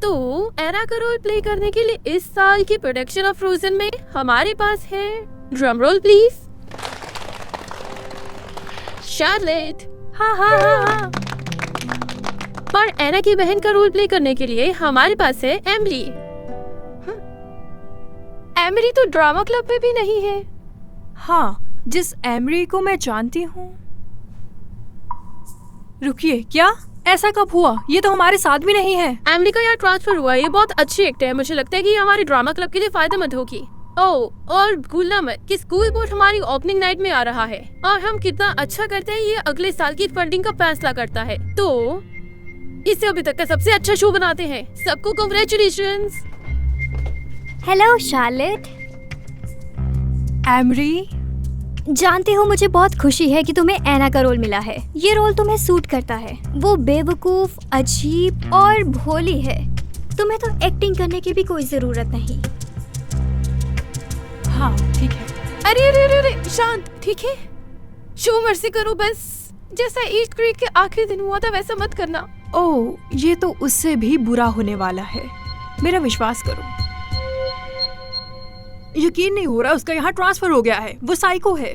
तो एना का role play करने के लिए इस साल की प्रोडक्शन ऑफ फ्रोजन में हमारे पास है, ड्रम रोल प्लीज, शार्लेट। हाँ। और एना की बहन का रोल प्ले करने के लिए हमारे पास है एमरी। एमरी तो ड्रामा क्लब में भी नहीं है। हाँ, जिस एमरी को मैं जानती हूँ। रुकिए, क्या ऐसा कब हुआ? ये तो हमारे साथ भी नहीं है। एमरी का यहाँ ट्रांसफर हुआ। ये बहुत अच्छी एक्टर है, मुझे लगता है कि ये हमारे ड्रामा क्लब के लिए फायदेमंद होगी। ओह, और भूलना मत कि स्कूल बोर्ड हमारी ओपनिंग नाइट में आ रहा है और हम कितना अच्छा करते हैं ये अगले साल की फंडिंग का फैसला करता है। तो इसे अभी तक का सबसे अच्छा शो बनाते हैं। सबको कांग्रेचुलेशंस। Hello Charlotte. एमरी, जानते हो मुझे बहुत खुशी है कि तुम्हें एना का रोल मिला है। ये रोल तुम्हें सूट करता है। वो बेवकूफ, अजीब और भोली है। तुम्हें तो एक्टिंग करने की भी कोई जरूरत नहीं। हाँ ठीक है। अरे शांत, ठीक है? शो मर्सी करो बस। जैसा 8th ग्रेड के आखिरी दिन हुआ था वैसा मत करना। ओह, ये तो उससे भी बुरा होने वाला है, मेरा विश्वास करो। यकीन नहीं हो रहा, उसका यहाँ ट्रांसफर हो गया है। वो साइको है।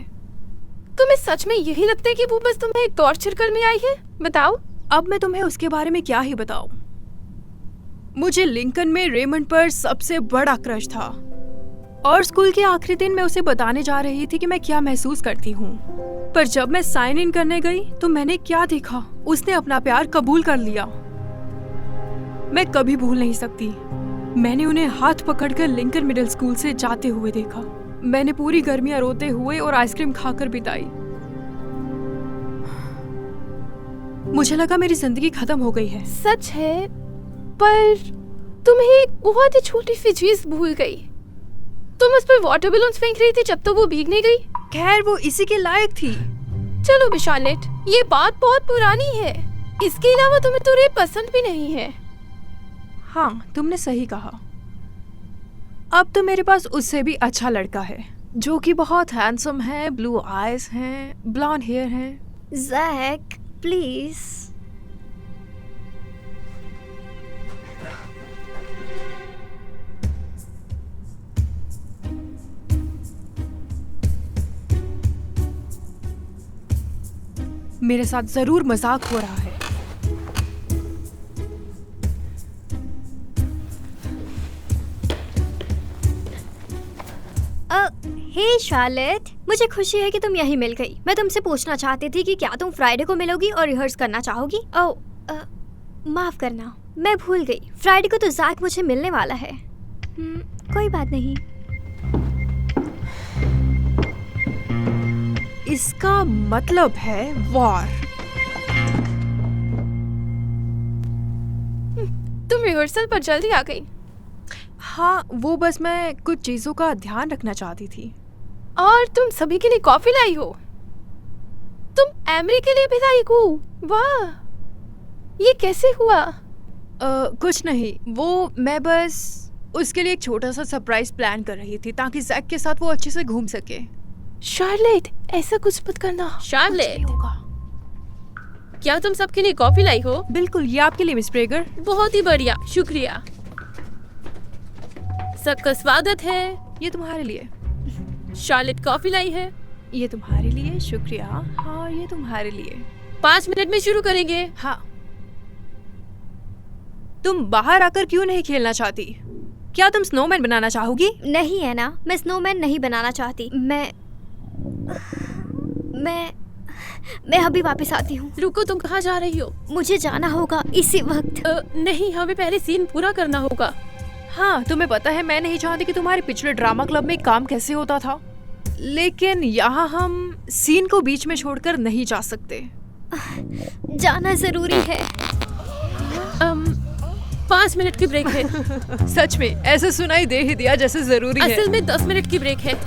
तुम्हें सच में यही लगता है कि वो बस तुम्हें टॉर्चर करने आई है? बताओ। अब मैं तुम्हें उसके बारे में क्या ही बताऊं। मुझे लिंकन में रेमंड पर सबसे बड़ा क्रश था और स्कूल के आखिरी दिन मैं उसे बताने जा रही थी कि मैं क्या महसूस करती हूँ। पर जब मैं साइन इन करने गई तो मैंने क्या देखा, उसने अपना प्यार कबूल कर लिया। मैं कभी भूल नहीं सकती। मैंने उन्हें हाथ पकड़कर लिंकन मिडिल स्कूल से जाते हुए देखा। मैंने पूरी गर्मियां रोते हुए और आइसक्रीम खाकर बिताई। मुझे लगा मेरी जिंदगी खत्म हो गई है। सच है, पर तुम्हें एक बहुत ही छोटी सी चीज भूल गई। तुम उस पर वाटर बैलून्स फेंक रही थी जब तक वो भीग नहीं गई। खैर, वो इसी के लायक थी। चलो विशालेट, ये बात बहुत पुरानी है। इसके अलावा तुम्हें तो रे पसंद भी नहीं है। हाँ, तुमने सही कहा। अब तो मेरे पास उससे भी अच्छा लड़का है जो कि बहुत हैंडसम है, ब्लू आईज हैं, ब्लॉन्ड हेयर है। Jack please. मेरे साथ जरूर मजाक हो रहा है। हे शार्लेट, मुझे खुशी है कि तुम यहीं मिल गई। मैं तुमसे पूछना चाहती थी कि क्या तुम फ्राइडे को मिलोगी और रिहर्स करना चाहोगी? माफ करना, मैं भूल गई। फ्राइडे को तो जैक मुझे मिलने वाला है। कोई बात नहीं। इसका मतलब है वॉर। तुम रिहर्सल पर जल्दी आ गई। हाँ, वो बस मैं कुछ चीजों का ध्यान रखना चाहती थी। और तुम सभी के लिए कॉफी लाई हो? तुम एमरी के लिए भी लाई हो? वाह, ये कैसे हुआ? कुछ नहीं, वो मैं बस उसके लिए एक छोटा सा सरप्राइज प्लान कर रही थी ताकि जैक के साथ वो अच्छे से घूम सके। शार्लेट, ऐसा कुछ मत करना। शार्लेट, होगा। क्या तुम सबके लिए कॉफी लाई हो? बिल्कुल, ये आपके लिए मिस प्रेगर। बहुत ही बढ़िया, शुक्रिया। सबका स्वागत है। ये तुम्हारे लिए। शार्लेट कॉफी लाई है। ये तुम्हारे लिए, शुक्रिया। हाँ, ये तुम्हारे लिए। 5 मिनट में शुरू करेंगे। हाँ। तुम बाहर आकर क्यों नहीं खेलना चाहती? क्या तुम स्नोमैन बनाना चाहोगी? नहीं है ना, मैं स्नोमैन नहीं बनाना चाहती। मैं अभी वापस आती हूँ। रुको, तुम कहाँ जा रही हो? मुझे जाना होगा इसी वक्त। नहीं, हमें पहले सीन पूरा करना होगा। हाँ, तुम्हें पता है मैं नहीं चाहती कि तुम्हारे पिछले ड्रामा क्लब में काम कैसे होता था, लेकिन यहाँ हम सीन को बीच में छोड़कर नहीं जा सकते। जाना जरूरी है। 5 मिनट की ब्रेक है। सच में ऐसे सुनाई दे ही दिया जैसे जरूरी है। असल में 10 मिनट की ब्रेक है।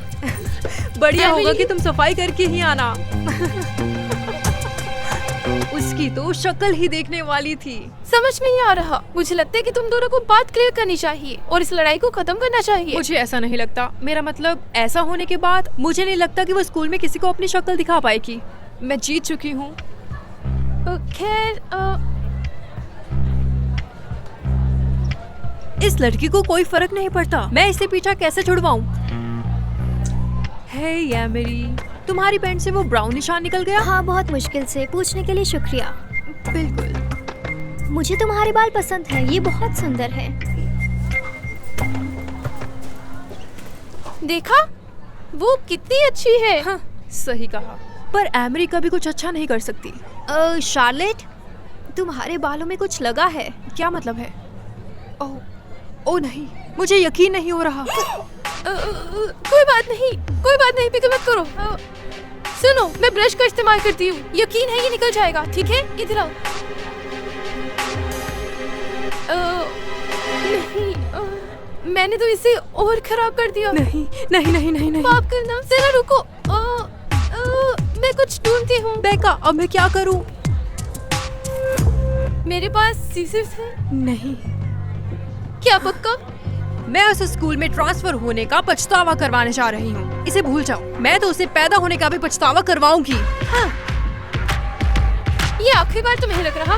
बढ़िया होगा कि तुम सफाई करके ही आना। उसकी तो शक्ल ही देखने वाली थी। समझ नहीं आ रहा। मुझे लगता है कि तुम दोनों को बात क्लियर करनी चाहिए और इस लड़ाई को खत्म करना चाहिए। मुझे ऐसा नहीं लगता। मेरा मतलब, ऐसा होने के बाद मुझे नहीं लगता कि वो स्कूल में किसी को अपनी शक्ल दिखा पाएगी। मैं जीत चुकी हूँ। खैर, इस लड़की को कोई फर्क नहीं पड़ता। मैं इससे पीछा कैसे छुड़वाऊं? हे एमिली, तुम्हारी पैंट से वो ब्राउन निशान निकल गया? हाँ, बहुत मुश्किल से। पूछने के लिए शुक्रिया। बिल्कुल। मुझे तुम्हारे बाल पसंद है, ये बहुत सुंदर है। देखा, वो कितनी अच्छी है। हाँ, सही कहा। पर एमिली कभी कुछ अच्छा नहीं कर सकती। शार्लेट, तुम्हारे बालों में कुछ लगा है। क्या मतलब है? ओह नहीं, मुझे यकीन नहीं हो रहा। कोई बात नहीं, फिक्र मत करो। सुनो, मैं ब्रश का इस्तेमाल करती हूँ। यकीन है ये निकल जाएगा, ठीक है? इधर आओ। नहीं, मैंने तो इसे और खराब कर दिया। नहीं। माफ करना, जरा रुको। मैं कुछ ढूंढती हूँ। बेका, अब मैं क्या करूँ? मेरे पास सीजर्स है। नहीं। क्या पक्का? मैं उस स्कूल में ट्रांसफर होने का पछतावा करवाने जा रही हूँ। इसे भूल जाओ। मैं तो उसे पैदा होने का भी पछतावा करवाऊंगी। हाँ, ये आखिरी बार तुम्हें लग रहा?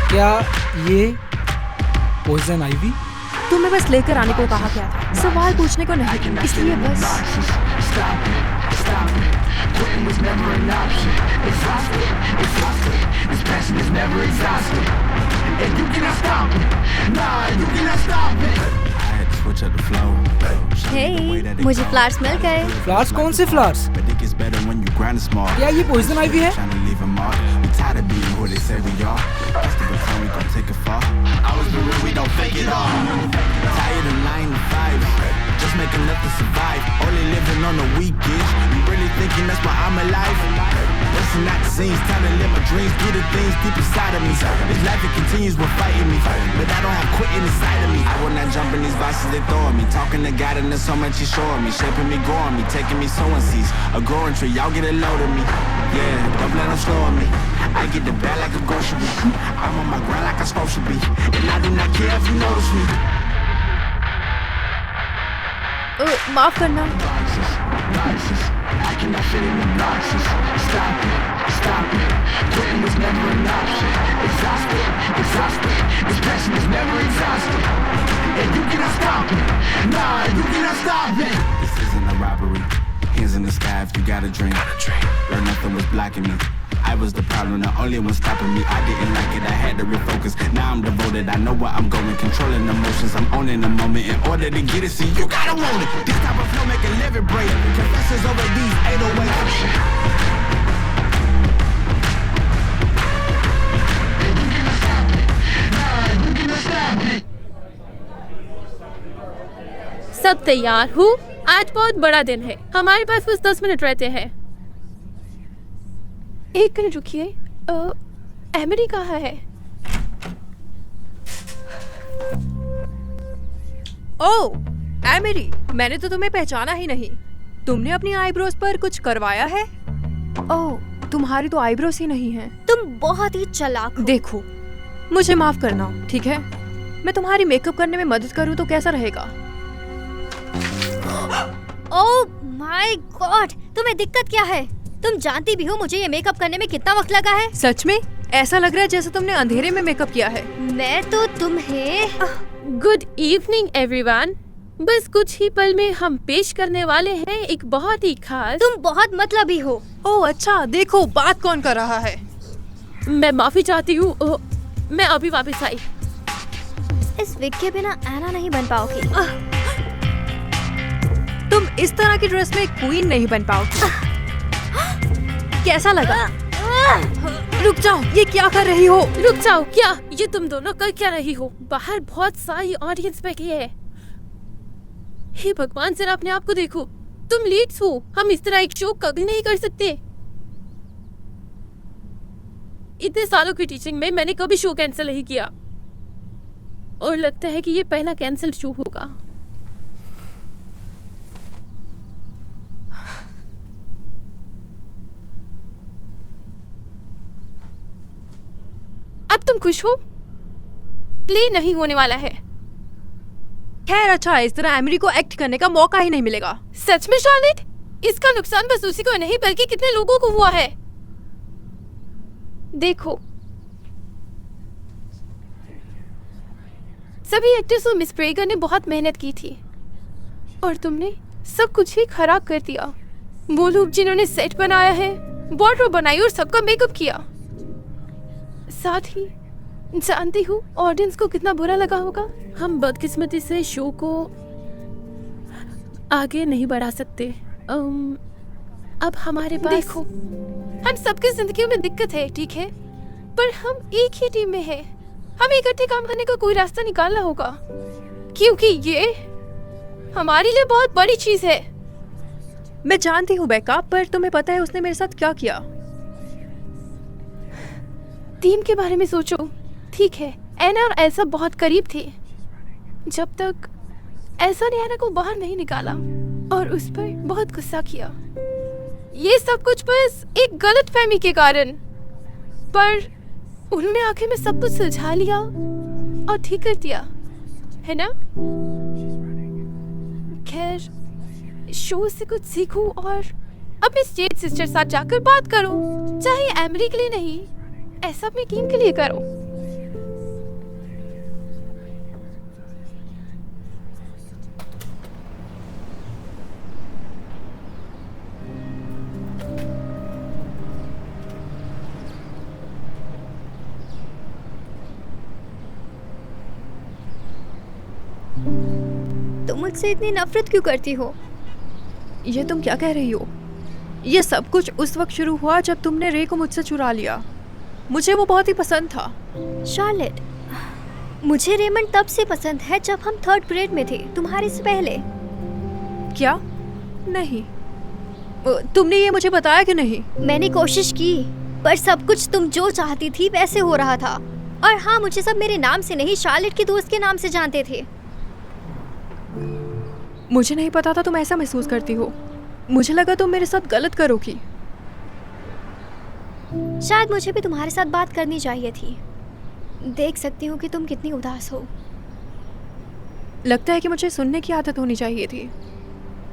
क्या ये पॉइजन आइवी? तुम्हें बस लेकर आने को कहा गया था, सवाल पूछने को नहीं। इसलिए बस हे, मुझे फ्लावर्स मिल गए। फ्लावर्स? कौन से फ्लावर्स? क्या ये पॉइजन आइवी है? Just make enough to survive. Only living on the weekends. You really thinking that's why I'm alive? Listen out the scenes, time to live my dreams, do the things deep inside of me. This life it continues with fighting me, but I don't have quitting inside of me. I will not jump in these vices they throw at me. Talking to God and there's so much He's showing me, shaping me, growing me, taking me sowing seeds. A growing tree, y'all get a load of me. Yeah, don't let them slow on me. I get the bag like a grocery. I'm on my grind like I'm supposed to be, and I do not care if you notice me. माफ करना। This isn't a robbery. Hands in the sky if you got a dream. Learn nothing was blocking me. I was the problem, the only one stopping me. I didn't like it, I had to refocus. Now I'm devoted, I know where I'm going. Controlling emotions, I'm owning the moment. In order to get it, see, you gotta want it. This type of flow make a living break. Confessions over these 808. सब तैयार हूँ। आज बहुत बड़ा दिन है। हमारे पास बस 10 मिनट रहते हैं। एक मिनट रुकिए। एमिली कहाँ है? ओह, एमिली, मैंने तो तुम्हें पहचाना ही नहीं। तुमने अपनी आईब्रोज पर कुछ करवाया है? ओह, तुम्हारी तो आईब्रोज ही नहीं है। तुम बहुत ही चालाक हो। देखो, मुझे माफ करना, ठीक है? मैं तुम्हारी मेकअप करने में मदद करूँ तो कैसा रहेगा? ओह माय गॉड, तुम्हें दिक्कत क्या है? तुम जानती भी हो मुझे ये मेकअप करने में कितना वक्त लगा है। सच में? ऐसा लग रहा है जैसे तुमने अंधेरे में मेकअप किया है। मैं तो तुम्हें गुड इवनिंग एवरीवन। बस कुछ ही पल में हम पेश करने वाले हैं एक बहुत ही खास। तुम बहुत मतलबी हो। ओह अच्छा, देखो बात कौन कर रहा है। मैं माफी चाहती हूँ। मैं अभी वापस आई। इस विग के बिना एना नहीं बन पाओगी। तुम इस तरह की ड्रेस में क्वीन नहीं बन पाओगी। कैसा लगा? रुक जाओ, ये क्या कर रही हो? रुक जाओ, क्या ये तुम दोनों कर क्या रही हो? बाहर बहुत सारी ऑडियंस बैठी है। हे भगवान, जरा अपने आप को देखो। तुम लीड्स हो। हम इस तरह एक शो कभी नहीं कर सकते। इतने सालों की टीचिंग में मैंने कभी शो कैंसिल नहीं किया, और लगता है कि ये पहला कैंसिल शो होगा। अब तुम खुश हो? प्ले नहीं होने वाला है। खैर अच्छा, इस तरह एमिली को एक्ट करने का मौका ही नहीं मिलेगा। सच में शार्लेट? इसका नुकसान बस उसी को नहीं बल्कि कितने लोगों को हुआ है। देखो, सभी एक्टर्स और मिस प्रेगर ने बहुत मेहनत की थी और तुमने सब कुछ ही खराब कर दिया। वो लोग जिन्होंने सेट बनाया है, वार्डरोब बनाई और सबका मेकअप किया, साथ ही जानती हूँ ऑडियंस को कितना बुरा लगा होगा। हम बदकिस्मती से शो को आगे नहीं बढ़ा सकते। अब हमारे पास देखो, हम सबकी जिंदगियों में दिक्कत है, ठीक है, पर हम एक ही टीम में हैं। हमें इकट्ठे काम करने का कोई रास्ता निकालना होगा, क्योंकि ये हमारे लिए बहुत बड़ी चीज है। मैं जानती हूँ बेका, पर तुम्हें पता है उसने मेरे साथ क्या किया? टीम के बारे में सोचो, ठीक है, एना और एल्सा बहुत करीब थे जब तक एल्सा ने एना को बाहर नहीं निकाला और उस पर बहुत गुस्सा किया। ये सब कुछ बस एक गलतफहमी के कारण, पर उन्होंने आखिर में सब कुछ सुलझा लिया और ठीक कर दिया, है ना? खैर, शो से कुछ सीखो और अपने स्टेट सिस्टर साथ जाकर बात करो, चाहे एमरी के लिए नहीं, ऐसा अपनी टीम के लिए करो। तुम मुझसे इतनी नफरत क्यों करती हो? ये तुम क्या कह रही हो? ये सब कुछ उस वक्त शुरू हुआ जब तुमने रे को मुझसे चुरा लिया। मुझे वो बहुत ही पसंद था। शार्लेट, मुझे रेमंड तब से पसंद है जब हम 3rd ग्रेड में थे, तुम्हारे से पहले। क्या? नहीं, तुमने ये मुझे बताया कि नहीं? मैंने कोशिश की, पर सब कुछ तुम जो चाहती थी वैसे हो रहा था। और हाँ, मुझे सब मेरे नाम से नहीं, शार्लेट के दोस्त के नाम से जानते थे। मुझे नहीं पता था तुम ऐसा महसूस करती हो। मुझे लगा तुम मेरे साथ गलत करोगी। शायद मुझे भी तुम्हारे साथ बात करनी चाहिए थी। देख सकती हूँ कि तुम कितनी उदास हो। लगता है कि मुझे सुनने की आदत होनी चाहिए थी।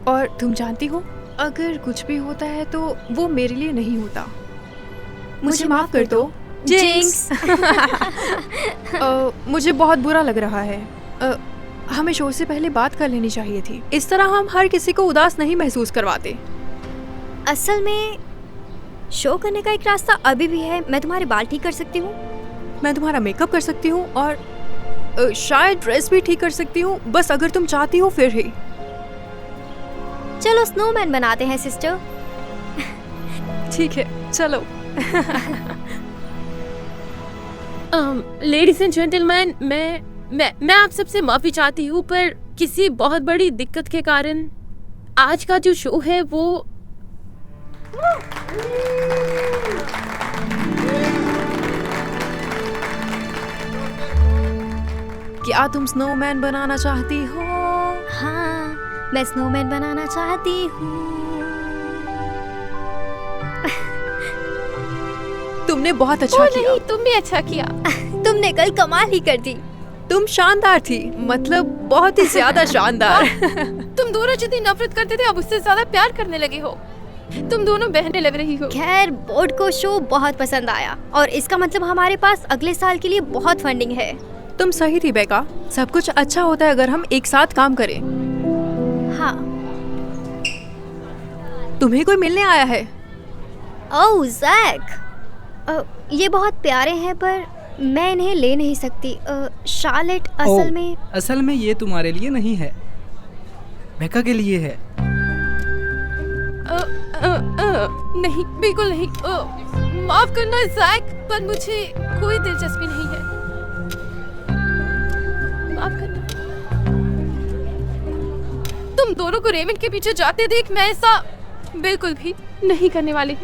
और तुम जानती हो, अगर कुछ भी होता है तो वो मेरे लिए नहीं होता। मुझे माफ कर दो जिंक्स। मुझे बहुत बुरा लग रहा है। हमें शो से पहले बात कर लेनी चाहिए थी। इस तरह हम हर किसी को उदास नहीं महसूस करवाते। असल में शो करने का एक रास्ता अभी भी है। मैं तुम्हारे बाल ठीक कर सकती हूँ, मैं तुम्हारा मेकअप कर सकती हूँ और शायद ड्रेस भी ठीक कर सकती हूँ, बस अगर तुम चाहती हो फिर ही। चलो स्नोमैन बनाते हैं सिस्टर। ठीक है, चलो। लेडीज एंड जेंटलमैन, मैं आप सबसे माफी चाहती हूँ, पर किसी बहुत बड़ी दिक्कत के कारण आज का जो शो है वो क्या तुम स्नोमैन बनाना चाहती हो? हाँ, मैं स्नोमैन बनाना चाहती हूँ। तुमने बहुत अच्छा किया। नहीं, तुम भी अच्छा किया। तुमने कल कमाल ही कर दी। तुम शानदार थी, मतलब बहुत ही ज्यादा शानदार। तुम दोनों जितनी नफरत करते थे अब उससे ज्यादा प्यार करने लगे हो। तुम दोनों बहनें लग रही हो। खैर, बोर्ड को शो बहुत पसंद आया और इसका मतलब हमारे पास अगले साल के लिए बहुत फंडिंग है। तुम सही थी बेका, सब कुछ अच्छा होता है अगर हम एक साथ काम करें। हाँ। तुम्हें कोई मिलने आया है? ओह जैक, ये बहुत प्यारे हैं पर मैं इन्हें ले नहीं सकती। शार्लेट, असल में ये तुम्हारे लिए नहीं है, बेका के लिए है। नहीं, बिल्कुल नहीं। माफ करना जैक, पर मुझे कोई दिलचस्पी नहीं है। माफ करना। तुम दोनों को रेमंड के पीछे जाते देख मैं ऐसा बिल्कुल भी नहीं करने वाली।